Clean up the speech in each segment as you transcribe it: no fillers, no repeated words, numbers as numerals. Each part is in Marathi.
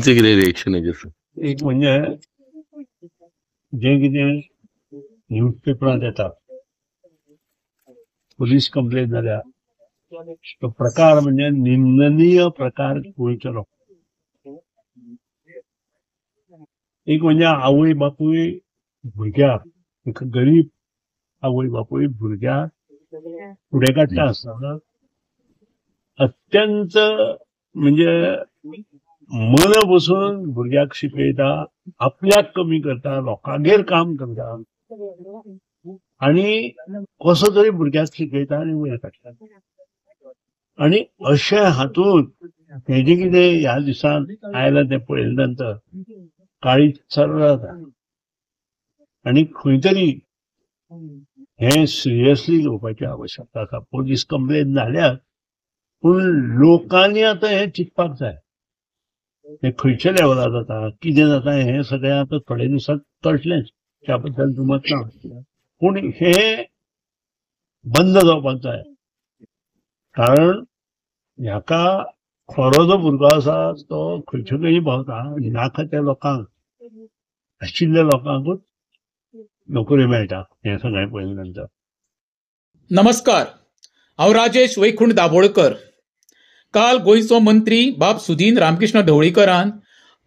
कितें रिएक्शन हेजेर? एक म्हणजे जे कितें न्यूजपेपरांत येता पुलीस कंप्लेन जाल्या तो प्रकार म्हणजे निंदनीय प्रकार गोंयचो. एक म्हणजे आवय बापूय भुरग्याक, एक गरीब आवय बापूय भुरग्याक फुडें काडटा आसतना अत्यंत म्हणजे मन बसून भुरग्याक शिकयता, आपल्याक कमी करता, लोकांगेर काम करता आणि कसो तरी भुरग्याक शिकयता आनी वयर काडटा. आणि अशे हातूंत हे जे कितें ह्या दिसान आयलां तें पळयले नंतर काळीज सर्र जाता आनी खंय तरी हे सिरियसली घेवपाची आवश्यकता आसा. पुलीस कंप्लेन जाल्यात पूण लोकांनी आतां हे चिंतपाक जाय हे खंयच्या लेवलार जाता, कितें जाता हे सगळें आतां थोडे दिसांत कळटलेंच. त्या बद्दल दुमत ना, पूण हे बंद जावपाक जाय. कारण ह्याका खरो जो भुरगो आसा तो खंयच्यो खंय भोंवता, नाका लोकांक आशिल्ल्या लोकांकूच नोकरी मेळटा हें सगळें पळयले नंतर. नमस्कार, हांव राजेश वैकुंठ दाबोळकर. काल गोंयचो मंत्री बाब सुदीन रामकृष्ण ढवळीकरान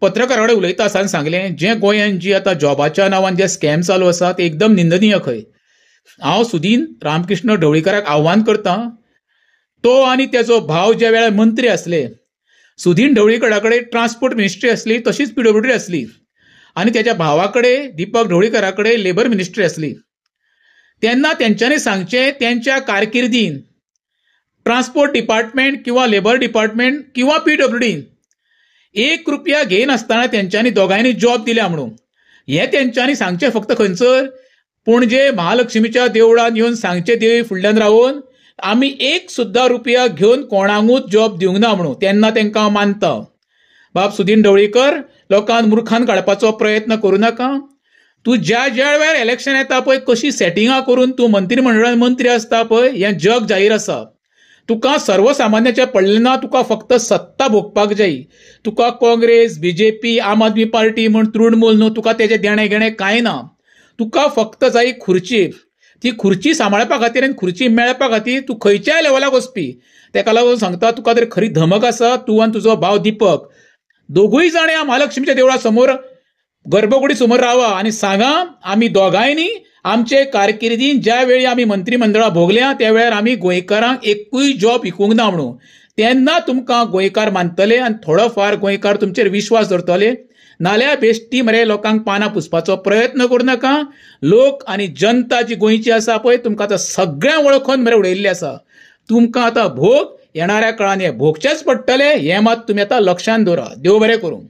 पत्रकारां कडेन उलयता आसतना सांगलें जे गोंयांत जी आतां जॉबाच्या नांवान जे स्कॅम चालू आसा ते एकदम निंदनीय खंय. हांव सुदीन रामकृष्ण ढवळीकराक आव्हान करतां, तो आनी तेजो भाव ज्या वेळार मंत्री आसले, सुदीन ढवळीकरा कडेन ट्रान्सपोर्ट मिनिस्ट्री आसली, तशीच PWD आसली आनी तेज्या भावा कडेन दीपक ढवळीकरा कडेन लेबर मिनिस्ट्री आसली. तेन्ना तेंच्यांनी सांगचें तेंच्या कारकिर्दीन ट्रान्सपोर्ट डिपार्टमेंट किंवा लेबर डिपार्टमेंट किंवा PWD ₹1 घेयनासतना तेंच्यांनी दोगांयनी जॉब दिल्या म्हणून. हें तेंच्यांनी सांगचें फक्त खंयसर पणजे महालक्ष्मीच्या देवळान येवन सांगचें देवी फुडल्यान रावून आमी ₹1 घेवन कोणाकूच जॉब दिवंक ना म्हणून. तेन्ना तेंकां हांव मानता. बाब सुदीन ढवळीकर, लोकांक मुर्खान काडपाचो प्रयत्न करूं नाका. तूं ज्या वेळार इलेक्शन येता पळय कशी सेटिंगां करून तूं मंत्रिमंडळान मंत्री आसता पळय हें जग जाहीर आसा. तुका सर्वसामान्याचें पडलें ना, तुका फक्त सत्ता भोगपाक जाय. तुका काँग्रेस, BJP, आम आदमी पार्टी म्हण तृणमूल न्हू, तुका तेजें देणें घेणें कांय ना. तुका फक्त जाय खुर्ची. ती खुर्ची सांबाळपा खातीर आनी खुर्ची मेळपा खातीर तूं खंयच्याय लेवलाक वचपी. तेका लागून सांगता, तुका जर खरी धमक आसा, तूं आनी तुजो भाव दीपक दोगूय जाण ह्या महालक्ष्मीच्या देवळा समोर गर्भकुडी समोर रावा आनी सांगा आमी दोगांयनी आमचे कारकिर्दीन ज्या वेळी आमी मंत्रिमंडळा भोगल्या त्या वेळार आमी गोंयकारांक एकूय जॉब विकूंक ना म्हणून. तेन्ना तुमकां गोंयकार मानतले आनी थोडो फार गोंयकार तुमचेर विश्वास दवरतले. नाल्यार बेश्टी मरे लोकांक पानां पुसपाचो प्रयत्न करूं नाका. लोक आनी जनता जी गोंयची आसा पळय तुमकां आतां सगळ्यां वळखून मरे उडयल्लें आसा. तुमकां आतां भोग येणाऱ्या काळान हे भोगचेच पडटले हें मात तुमी आतां लक्षांत दवरा. देव बरें करूं.